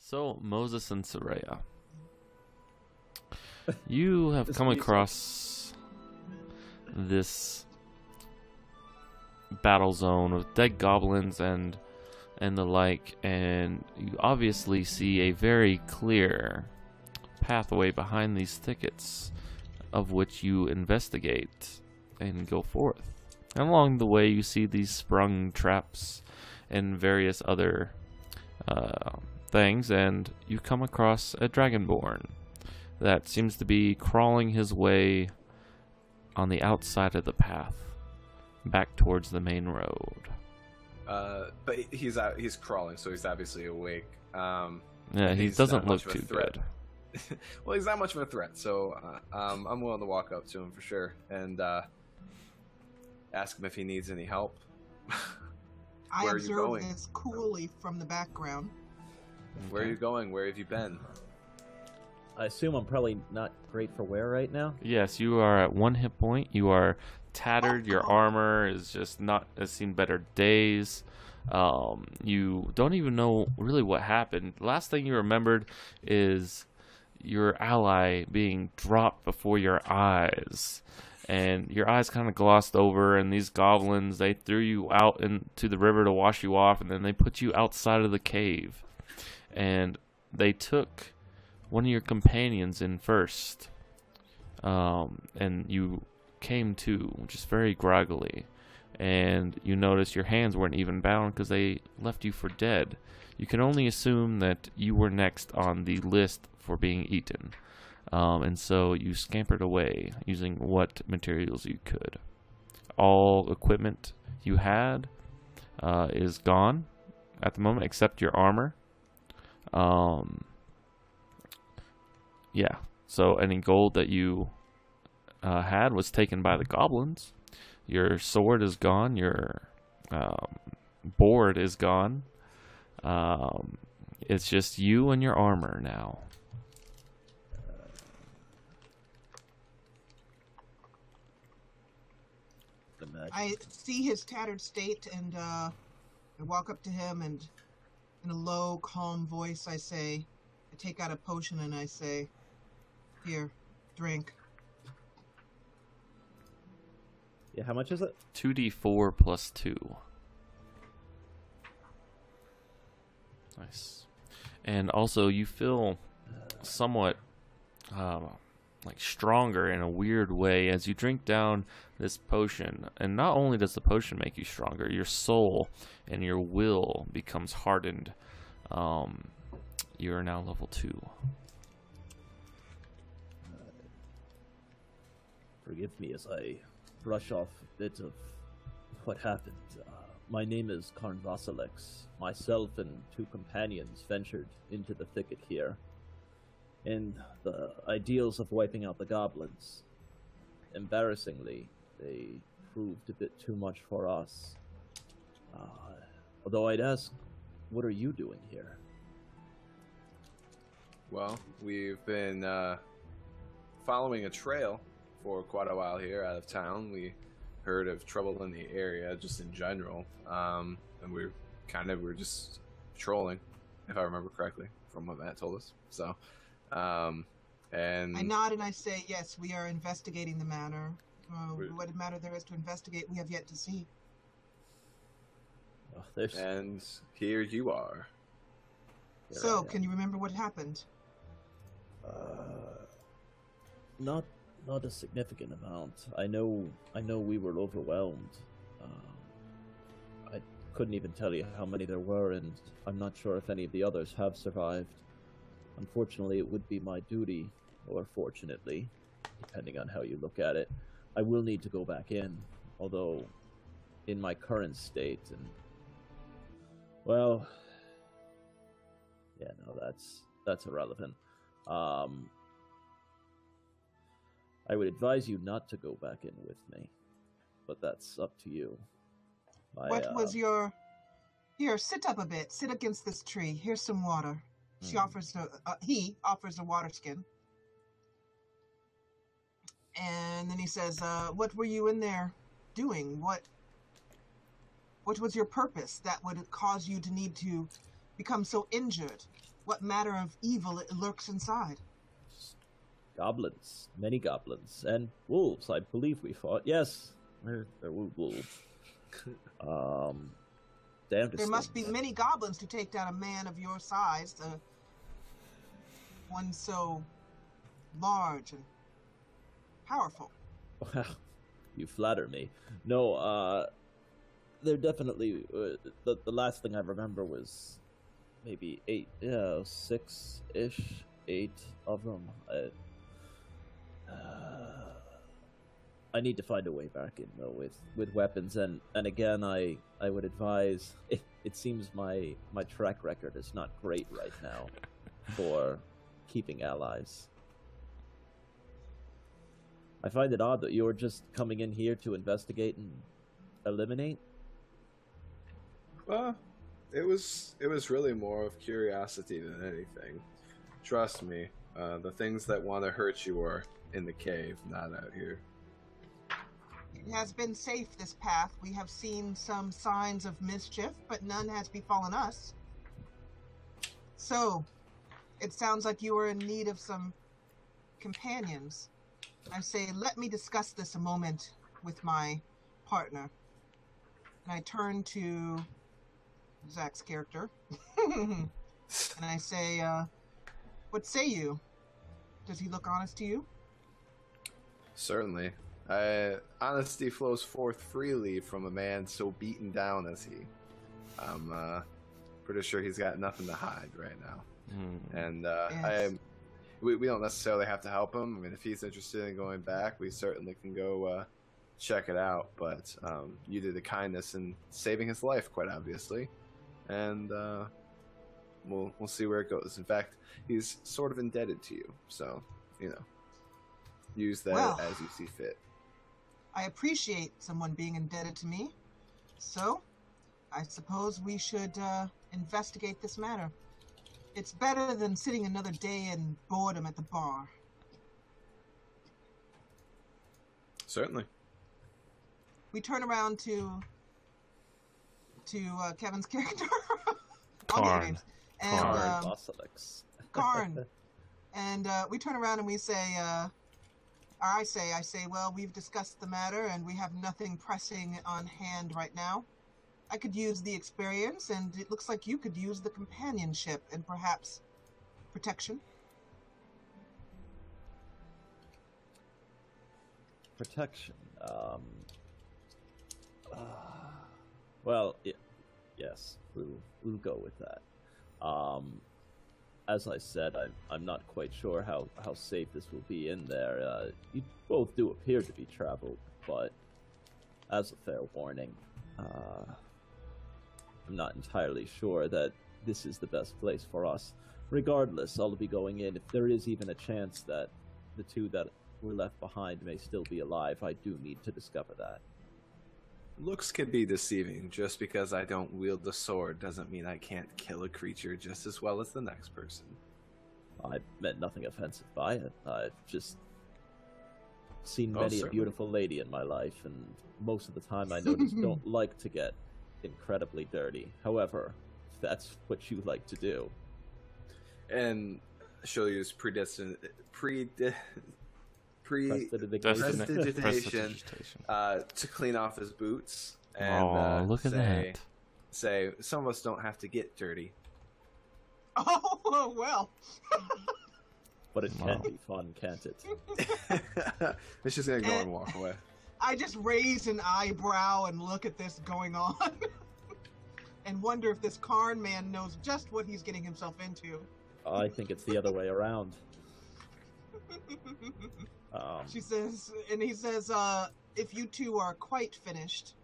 So, Moses and Saraya, you have come across this battle zone of dead goblins and the like, and you obviously see a very clear pathway behind these thickets, of which you investigate and go forth. And along the way, you see these sprung traps and various other things, and you come across a dragonborn that seems to be crawling his way on the outside of the path back towards the main road. But he's crawling, so he's obviously awake. Yeah, he doesn't look too good. Well, he's not much of a threat, so I'm willing to walk up to him for sure and ask him if he needs any help. I observe this coolly from the background. Where are you going? Where have you been? I assume I'm probably not great for wear right now. Yes, you are at 1 hit point. You are tattered. Your armor is just not has seen better days. You don't even know really what happened. Last thing you remembered is your ally being dropped before your eyes, and your eyes kind of glossed over, and these goblins, they threw you out into the river to wash you off, and then they put you outside of the cave, and they took one of your companions in first, and you came to just very groggily, and you notice your hands weren't even bound because they left you for dead. You can only assume that you were next on the list for being eaten, and so you scampered away using what materials you could. All equipment you had is gone at the moment except your armor. Yeah, so any gold that you had was taken by the goblins. Your sword is gone. Your board is gone. It's just you and your armor now. I see his tattered state, and I walk up to him, and in a low, calm voice, I take out a potion, and I say, "Here, drink." Yeah, how much is it? 2d4 plus 2. Nice. And also, you feel somewhat like stronger in a weird way as you drink down this potion. And not only does the potion make you stronger, your soul and your will becomes hardened. You are now level 2. Forgive me as I brush off a bit of what happened. My name is Karn Vasilix. Myself and 2 companions ventured into the thicket here in the ideals of wiping out the goblins. Embarrassingly, they proved a bit too much for us. Although I'd ask, what are you doing here? Well, we've been following a trail for quite a while here out of town. We heard of trouble in the area just in general, and we're just patrolling, if I remember correctly from what Matt told us. So and I nod and I say, "Yes, we are investigating the matter. What matter there is to investigate, we have yet to see." And here you are. So, can you remember what happened? Not a significant amount. I know we were overwhelmed. I couldn't even tell you how many there were, and I'm not sure if any of the others have survived. Unfortunately, it would be my duty, or fortunately, depending on how you look at it. I will need to go back in, although in my current state, and well, yeah, no, that's irrelevant. I would advise you not to go back in with me, but that's up to you. What was your... Here, sit up a bit. Sit against this tree. Here's some water. He offers a water skin. And then he says, what were you in there doing? What was your purpose that would cause you to need to become so injured? what matter of evil it lurks inside. Goblins, many goblins, and wolves. I believe we fought. Yes, there were wolves. Damn. There must be many goblins to take down a man of your size, one so large and powerful. Wow, you flatter me. No, they're definitely. The last thing I remember was maybe 6-ish, 8 of them. I need to find a way back in though with weapons, and again I would advise. It seems my track record is not great right now for keeping allies. I find it odd that you're just coming in here to investigate and eliminate. Well, it was really more of curiosity than anything. Trust me, the things that want to hurt you are in the cave, not out here. It has been safe, this path. We have seen some signs of mischief, but none has befallen us. So, it sounds like you are in need of some companions. I say, let me discuss this a moment with my partner. And I turn to Zach's character. And I say, what say you? Does he look honest to you? Certainly. Honesty flows forth freely from a man so beaten down as he. I'm pretty sure he's got nothing to hide right now. And Yes. we don't necessarily have to help him. I mean, if he's interested in going back, we certainly can go check it out. But you did a kindness in saving his life, quite obviously. And we'll see where it goes. In fact, he's sort of indebted to you. So, use that as you see fit. I appreciate someone being indebted to me. So, I suppose we should investigate this matter. It's better than sitting another day in boredom at the bar. Certainly. We turn around to Kevin's character. All the Karn. names. And Karn Vasilix. Karn. And we turn around and we say, I say, well, we've discussed the matter and we have nothing pressing on hand right now. I could use the experience, and it looks like you could use the companionship and perhaps protection. Protection. Well, yes, we'll go with that. As I said, I'm not quite sure how safe this will be in there. You both do appear to be traveled, but as a fair warning, I'm not entirely sure that this is the best place for us. Regardless, I'll be going in. If there is even a chance that the two that were left behind may still be alive, I do need to discover that. Looks can be deceiving. Just because I don't wield the sword doesn't mean I can't kill a creature just as well as the next person. I meant nothing offensive by it. I've just seen many a certainly. beautiful lady in my life, and most of the time I notice don't like to get incredibly dirty. However, if that's what you like to do. And she'll use prestidigitation Prestidigitation. to clean off his boots. And Look at that. Say, some of us don't have to get dirty. Oh, well. But it can be fun, can't it? It's just gonna go and walk away. I just raise an eyebrow and look at this going on. And wonder if this Karn man knows just what he's getting himself into. I think it's the other way around. She says, and he says, if you two are quite finished,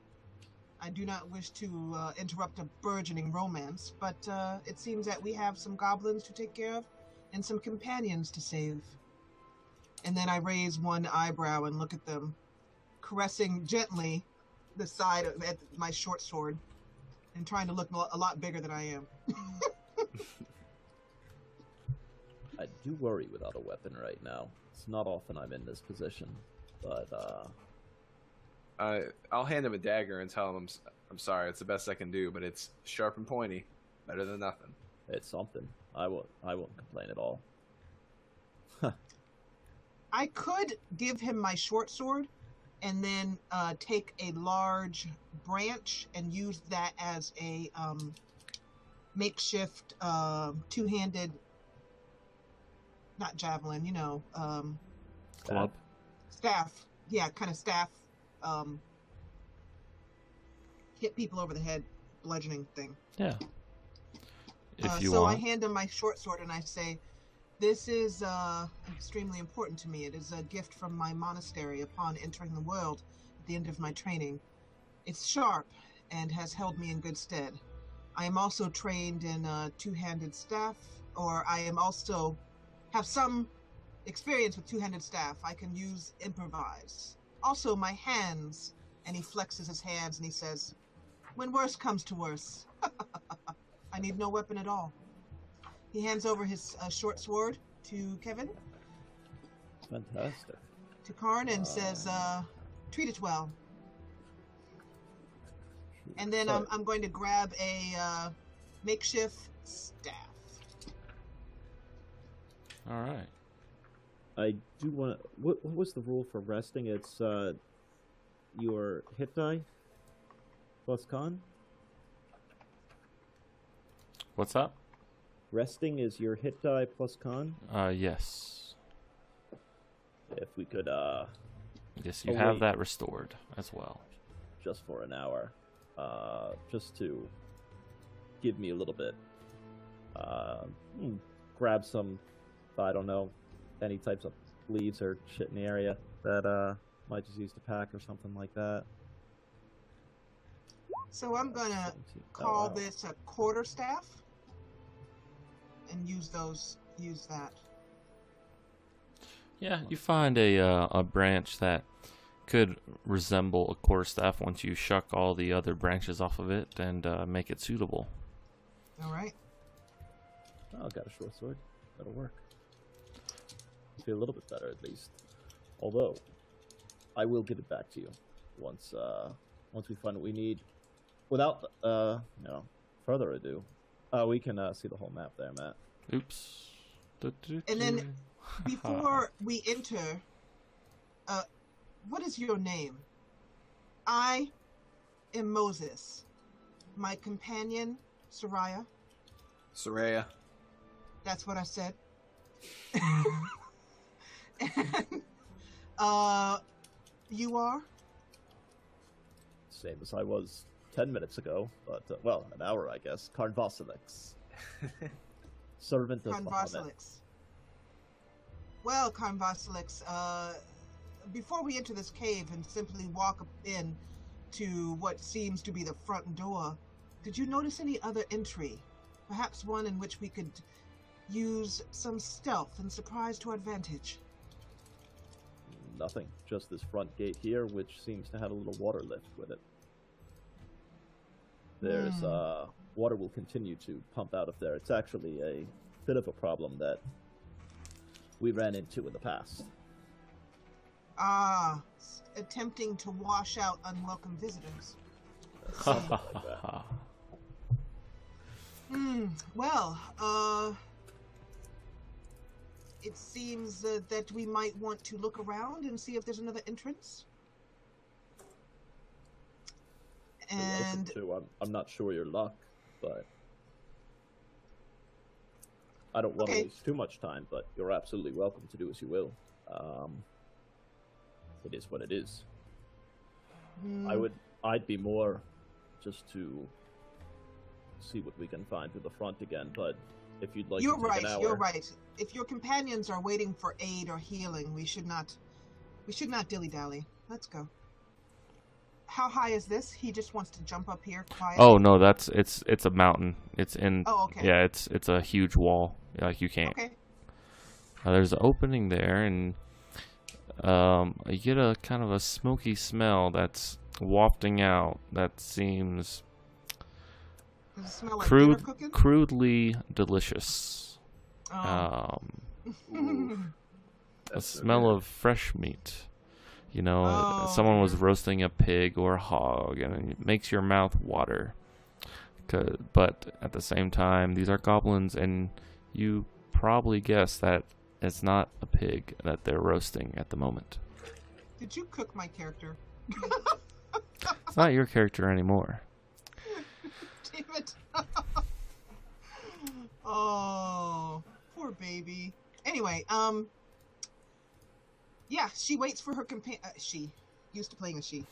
I do not wish to interrupt a burgeoning romance, but it seems that we have some goblins to take care of and some companions to save. And then I raise one eyebrow and look at them, caressing gently the side of my short sword and trying to look a lot bigger than I am. I do worry without a weapon right now. It's not often I'm in this position, but I'll hand him a dagger and tell him I'm sorry. It's the best I can do, but it's sharp and pointy, better than nothing. it's something. I won't complain at all. I could give him my short sword and then take a large branch and use that as a makeshift two-handed, not javelin, Club. staff. Yeah, kind of staff. Hit people over the head, bludgeoning thing. Yeah. If you so want. I hand him my short sword and I say, "This is extremely important to me. It is a gift from my monastery upon entering the world at the end of my training. It's sharp and has held me in good stead. I am also trained in two-handed staff, or I am also have some experience with two-handed staff. I can use improvise. Also, my hands." And he flexes his hands and he says, "When worse comes to worse, I need no weapon at all." He hands over his short sword to Kevin, Fantastic. to Karn, and says, "Treat it well." And then Sorry. I'm going to grab a makeshift staff. All right. I do want to. What was the rule for resting? It's your hit die plus con. What's up? Resting is your hit die plus con. Yes. If we could, Yes, you Oh, have wait. that restored as well. just for an hour, just to give me a little bit. Grab some, I don't know, any types of leaves or shit in the area that might just use to pack or something like that. So I'm going to 17. Oh, call wow. this a quarterstaff and use that. Yeah, you find a branch that could resemble a quarterstaff once you shuck all the other branches off of it and make it suitable. All right. Oh, got a short sword. That'll work. Feel a little bit better at least. Although, I will give it back to you once we find what we need. Without further ado, we can see the whole map there, Matt. Oops. And then before we enter, what is your name? I am Moses. My companion, Soraya. Soraya. That's what I said. And, you are? Same as I was 10 minutes ago, but, well, an hour, I guess. Karn Vasilix. Servant of Karn Bahamut. Vasilix. Well, Karn Vasilix, before we enter this cave and simply walk in to what seems to be the front door, did you notice any other entry? Perhaps one in which we could use some stealth and surprise to advantage? Nothing. Just this front gate here, which seems to have a little water lift with it. There's, water will continue to pump out of there. It's actually a bit of a problem that we ran into in the past. Attempting to wash out unwelcome visitors. Something like that. Well, it seems that we might want to look around and see if there's another entrance. You're welcome And to. I'm not sure your luck, but I don't want to Okay. waste too much time, but you're absolutely welcome to do as you will. It is what it is. I'd be more just to see what we can find through the front again, but if you'd like you're to take right. an hour, You're right. If your companions are waiting for aid or healing, we should not dilly-dally. Let's go. How high is this? He just wants to jump up here quietly. Oh no, it's a mountain. It's in. Oh, okay. Yeah, it's a huge wall. Like you can't. Okay. There's an opening there, and you get a kind of a smoky smell that's wafting out. That seems Does it smell like dinner cooking? crudely delicious. Oh. Ooh. A That's so smell good. of fresh meat. You know, Oh, someone was yeah. roasting a pig or a hog, and it makes your mouth water. But at the same time, these are goblins, and you probably guess that it's not a pig that they're roasting at the moment. Did you cook my character? It's not your character anymore. Damn it. Oh, poor baby. Anyway, yeah, she waits for her she, used to playing a she.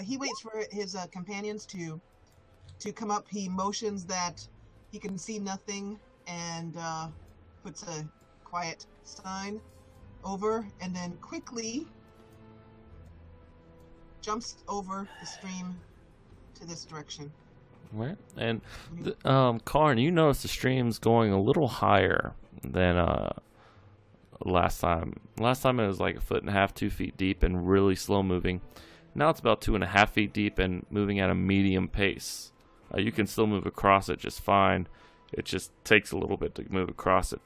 He waits for his companions to come up. He motions that he can see nothing and puts a quiet sign over, and then quickly jumps over the stream to this direction. Right. And Karn, you notice the stream's going a little higher than last time. Last time it was like 1.5 feet, 2 feet deep and really slow moving. Now it's about 2.5 feet deep and moving at a medium pace. You can still move across it just fine. It just takes a little bit to move across it.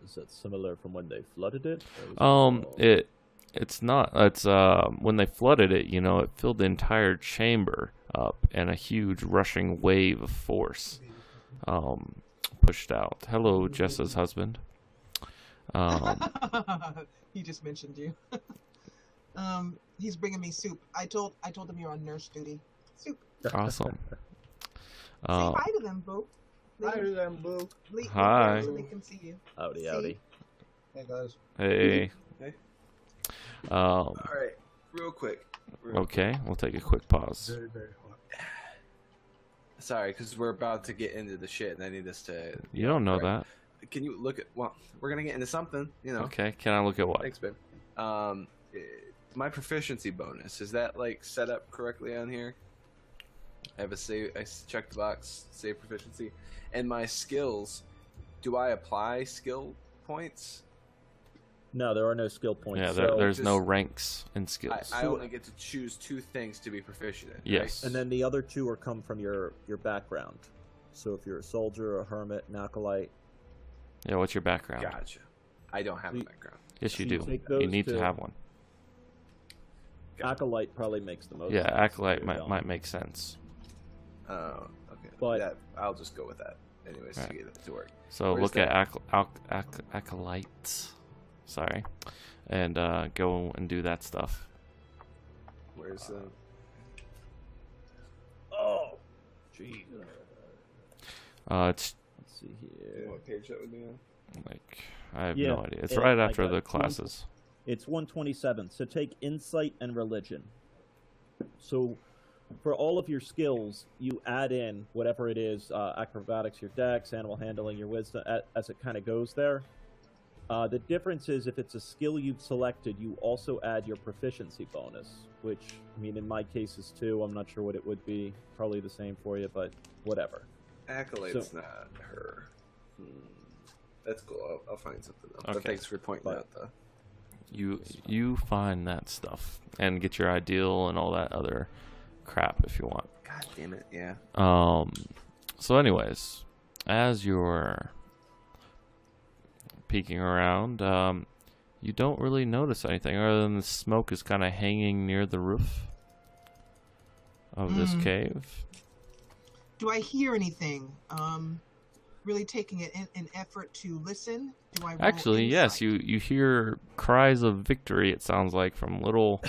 Is that similar from when they flooded it? It's not. It's when they flooded it, you know, it filled the entire chamber up, and a huge rushing wave of force pushed out. Hello, Jessa's husband. He just mentioned you. He's bringing me soup. I told him you're on nurse duty. Soup. Awesome. Say hi to them, Boo. Hi to them, Boo. Hi. So they can see you. Howdy, See? howdy. Hey, guys. Hey. Hey. Um, All right, real quick. okay, we'll take a quick pause. Very, very hot. Sorry, because we're about to get into the shit, and I need us to. You don't know Right. that. Can you look at? Well, we're gonna get into something, you know. Okay, can I look at what? Thanks, babe. My proficiency bonus, is that like set up correctly on here? I have a save. I checked the box, save proficiency, and my skills. Do I apply skill points? No, there are no skill points. Yeah, so there's just- no ranks in skills. I only get to choose 2 things to be proficient in. Yes. And then the other 2 are come from your background. So if you're a soldier, a hermit, an acolyte, Yeah, what's your Right? background? Gotcha. I don't have a You- background. Yes, you You do. take You those need to two. have one. Got it. acolyte probably makes the most Yeah, sense. acolyte You're young. might make sense. Oh, okay. But- that, I'll just go with that. Anyways, Right. to get it to work. So Where's look that? at acolytes. Sorry, and go and do that stuff. Where's the? Oh, jeez. It's Let's see here. What page that would be on? like I have Yeah, no idea. It's it- right I after got the it. classes. It's 127. So take insight and religion. So for all of your skills, you add in whatever it is, acrobatics, your dex, animal handling, your wisdom, as it kind of goes there. The difference is if it's a skill you've selected, you also add your proficiency bonus, which, I mean, in my case is 2. I'm not sure what it would be. Probably the same for you, but whatever. Acolyte's So- not her. That's cool. I'll find something else. But Okay. thanks for pointing But- out the. You find that stuff and get your ideal and all that other crap if you want. God damn it! Yeah. So anyways, as you're peeking around, you don't really notice anything other than the smoke is kind of hanging near the roof of this cave. Do I hear anything? Really taking it an effort to listen. Do I roll Actually, yes, insight? you hear cries of victory, it sounds like, from little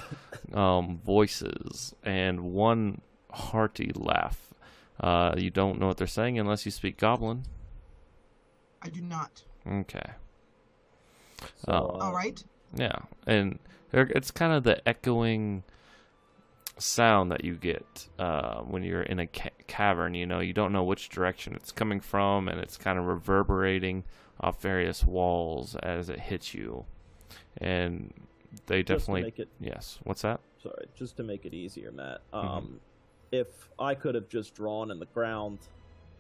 voices, and one hearty laugh. You don't know what they're saying unless you speak Goblin. I do not. Okay. So, All right. Yeah, and it's kind of the echoing sound that you get when you're in a cavern. You know, you don't know which direction it's coming from, and it's kind of reverberating off various walls as it hits you. And they Just to definitely make it- yes. What's that? Sorry, just to make it easier, Matt. Mhm. If I could have just drawn in the ground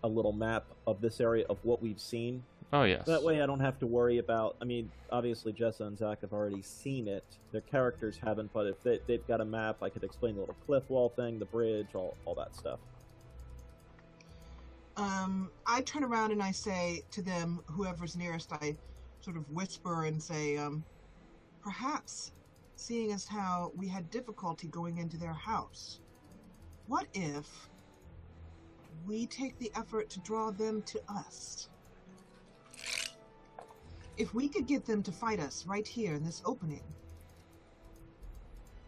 a little map of this area of what we've seen, Oh yes. that way I don't have to worry about. I mean, obviously Jessa and Zach have already seen it. Their characters haven't, but if they've got a map, I could explain the little cliff wall thing, the bridge, all that stuff. I turn around and I say to them, whoever's nearest, I sort of whisper and say, perhaps, seeing as how we had difficulty going into their house, what if we take the effort to draw them to us? if we could get them to fight us right here in this opening,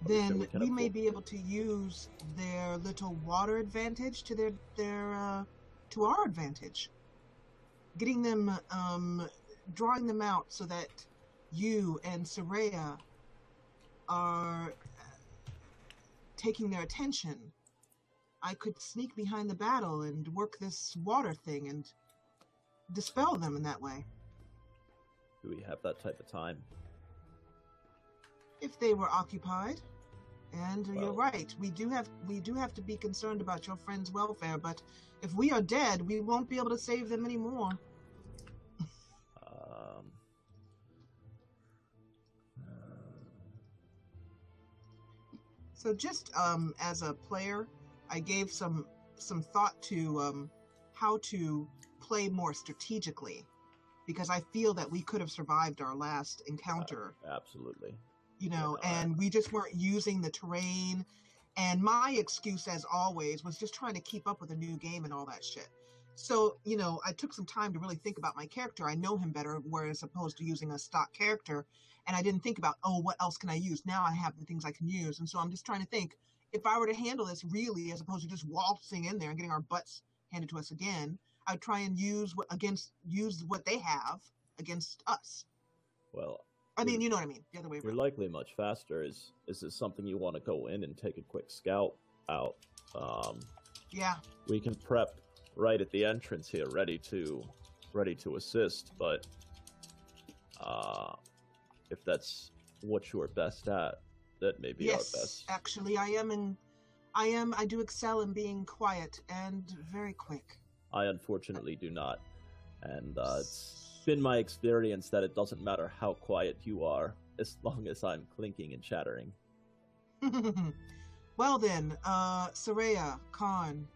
Are we sure then we can we may afford- be able to use their little water advantage to to our advantage. Getting them, drawing them out so that you and Soraya are taking their attention. I could sneak behind the battle and work this water thing and dispel them in that way. Do we have that type of time? If they were occupied. And you're Well- right. We do have to be concerned about your friend's welfare, but if we are dead, we won't be able to save them anymore. So just as a player, I gave some thought to how to play more strategically, because I feel that we could have survived our last encounter. Absolutely. You know, Yeah, and we just weren't using the terrain. And my excuse, as always, was just trying to keep up with a new game and all that shit. So, you know, I took some time to really think about my character. I know him better, whereas opposed to using a stock character. And I didn't think about, oh, what else can I use? Now I have the things I can use. And so I'm just trying to think, if I were to handle this really, as opposed to just waltzing in there and getting our butts handed to us again, I'd try and use what they have against us. Well, I mean, you know what I mean. The other way you're around. likely much faster. Is this something you want to go in and take a quick scout out? Yeah. We can prep right at the entrance here, ready to assist. But if that's what you're best at, that may be our Yes, best. actually, I do excel in being quiet and very quick. I unfortunately do not, and it's been my experience that it doesn't matter how quiet you are, as long as I'm clinking and chattering. Well then, Soraya, Khan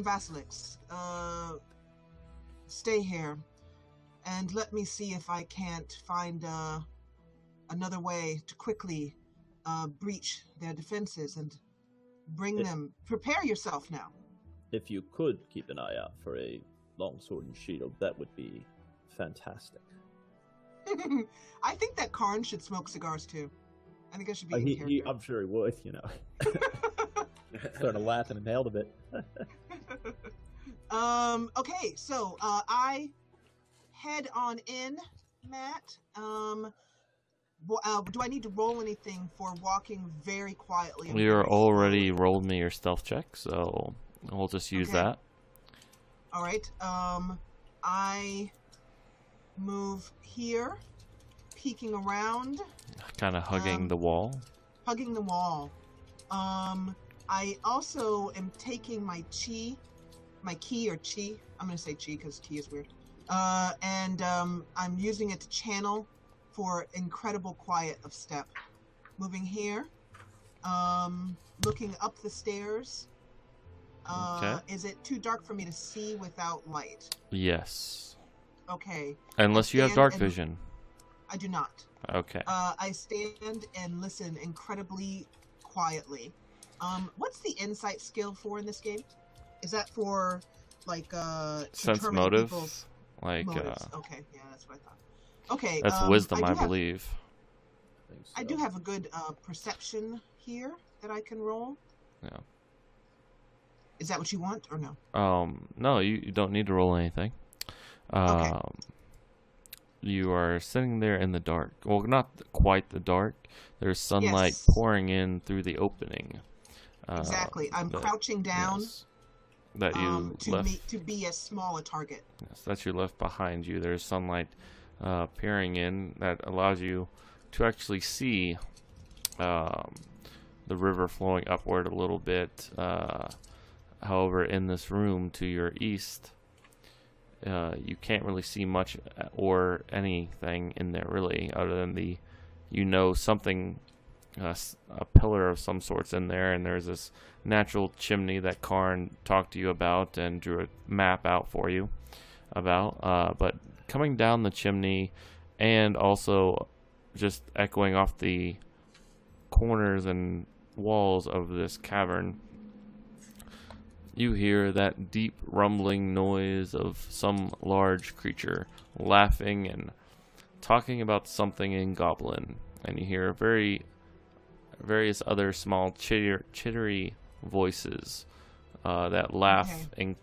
Vasilix, stay here, and let me see if I can't find another way to quickly breach their defenses and bring them. Prepare yourself now. If you could keep an eye out for a longsword and shield, that would be fantastic. I think that Karn should smoke cigars too. I think I should be in character. I'm sure he would, you know. Started laughing and nailed a bit. Okay, so I head on in, Matt. Do I need to roll anything for walking very quietly? and You're very already slowly? rolled me your stealth check, so we'll just use Okay. that. All right. I move here, peeking around, Kind of hugging the wall. hugging the wall. I also am taking my chi, my key or chi. I'm gonna say chi because chi is weird. And I'm using it to channel for incredible quiet of step. Moving here, looking up the stairs. Okay. Is it too dark for me to see without light? Yes. Okay, Unless you have stand dark and- vision. I do not. Okay. I stand and listen incredibly quietly. What's the insight skill for in this game? Is that for like Sense determining motive. people's Like, motives? Okay, yeah, that's what I thought. Okay, that's wisdom, I do have- believe. I do have a good perception here that I can roll. Yeah. Is that what you want or no? No, you don't need to roll anything. You are sitting there in the dark. Well, not quite the dark. There's sunlight Yes. pouring in through the opening. Exactly. I'm that- crouching down yes, that you left. to be as small a target. Yes, that you left behind you. There's sunlight peering in that allows you to actually see the river flowing upward a little bit. However, in this room to your east, you can't really see much or anything in there really, other than something, a pillar of some sorts in there, and there's this natural chimney that Karn talked to you about and drew a map out for you about. But coming down the chimney and also just echoing off the corners and walls of this cavern, you hear that deep rumbling noise of some large creature laughing and talking about something in Goblin, and you hear various other small chittery voices that laugh in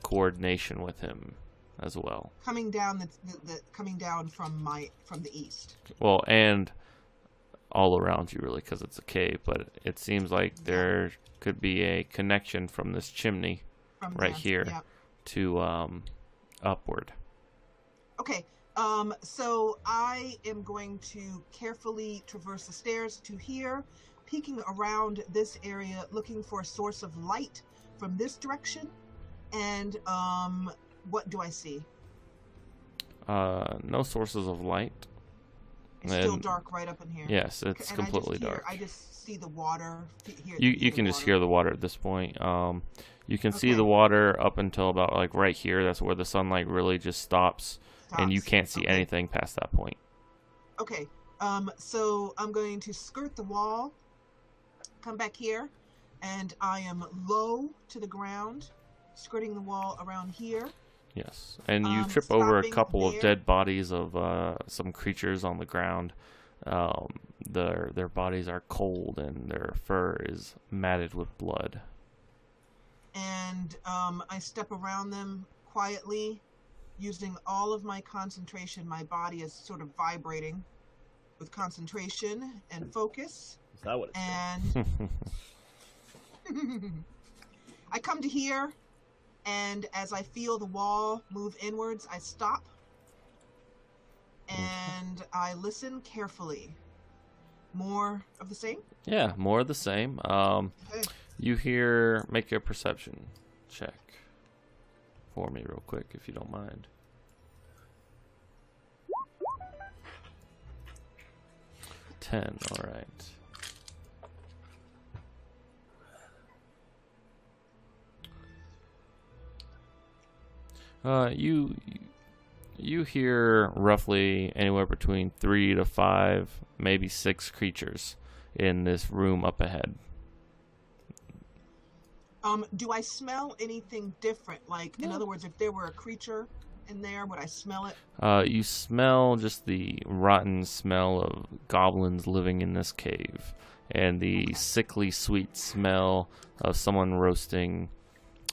coordination with him as well. Coming down coming down from the east. Well, and all around you, really, because it's a cave. But it seems like there could be a connection from this chimney right here to upward. Okay. So I am going to carefully traverse the stairs to here, peeking around this area, looking for a source of light from this direction. And what do I see? No sources of light. It's still dark right up in here. Yes, it's completely dark. I just see the water. You can just hear the water at this point. You can see the water up until about like right here. That's where the sunlight really just stops. And you can't see anything past that point. Okay. So I'm going to skirt the wall, come back here, and I am low to the ground, skirting the wall around here. Yes, and you trip over a couple of dead bodies of some creatures on the ground. Their bodies are cold and their fur is matted with blood. And I step around them quietly, using all of my concentration. My body is sort of vibrating with concentration and focus. Is that what it's And I come to here, and as I feel the wall move inwards, I stop and I listen carefully. More of the same? Yeah, more of the same. You hear, make a perception check for me real quick, if you don't mind. 10, all right. You hear roughly anywhere between 3 to 5, maybe 6 creatures in this room up ahead. Do I smell anything different? Like, in other words, if there were a creature in there, would I smell it? You smell just the rotten smell of goblins living in this cave, and the sickly sweet smell of someone roasting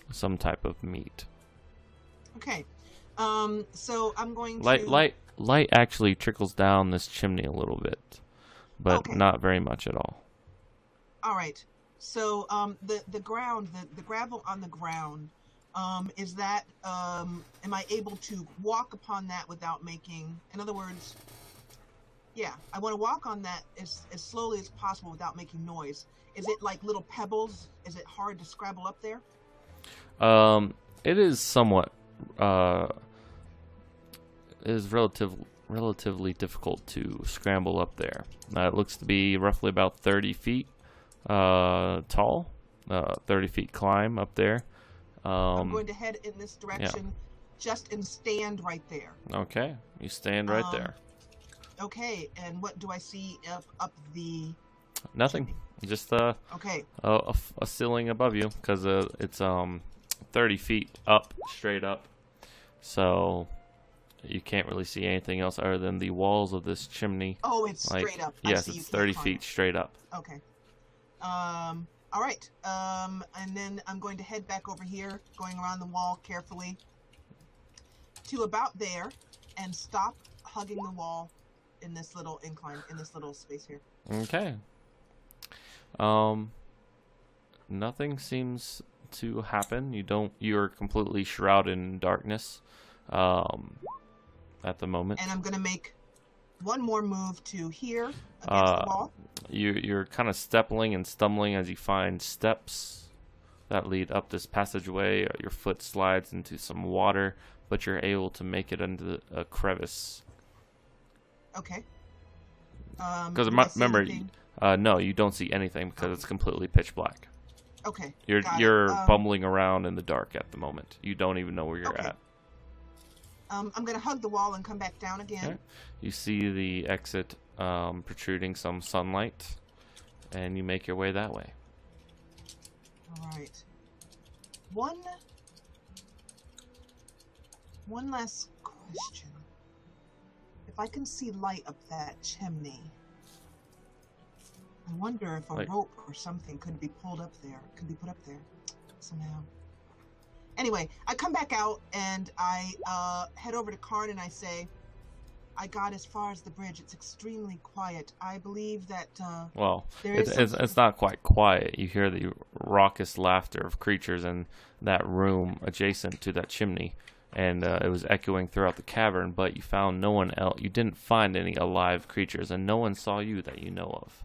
some type of meat. Okay. So I'm going to... Light actually trickles down this chimney a little bit, but not very much at all. All right. So the ground, the gravel on the ground, is that, am I able to walk upon that without making, in other words, yeah, I want to walk on that as slowly as possible without making noise. Is it like little pebbles? Is it hard to scrabble up there? It is somewhat, it is relatively difficult to scramble up there. It looks to be roughly about 30 feet tall, 30 feet climb up there. I'm going to head in this direction, just and stand right there. Okay, you stand right there. Okay, and what do I see up the... Nothing, just a ceiling above you, because it's 30 feet up, straight up, so you can't really see anything else other than the walls of this chimney. Oh, it's straight up. Yes, it's 30 feet straight up. Okay. All right. And then I'm going to head back over here, going around the wall carefully to about there, and stop hugging the wall in this little incline, in this little space here. Okay. Nothing seems to happen. You're completely shrouded in darkness at the moment. And I'm going to make one more move to here against the wall. You're kind of stepping and stumbling as you find steps that lead up this passageway. Your foot slides into some water, but you're able to make it into a crevice. Okay. Because remember, no, you don't see anything because it's completely pitch black. Okay. You're bumbling around in the dark at the moment. You don't even know where you're at. I'm going to hug the wall and come back down again. Okay. You see the exit protruding some sunlight, and you make your way that way. All right. One last question. If I can see light up that chimney, I wonder if a Like- rope or something could be pulled up there. Could be put up there somehow. Anyway, I come back out and I head over to Karn and I say, I got as far as the bridge. It's extremely quiet. I believe that Well, there it's, is it's, some it's not quite quiet. You hear the raucous laughter of creatures in that room adjacent to that chimney, and it was echoing throughout the cavern. But you found no one else. You didn't find any alive creatures, and no one saw you that you know of.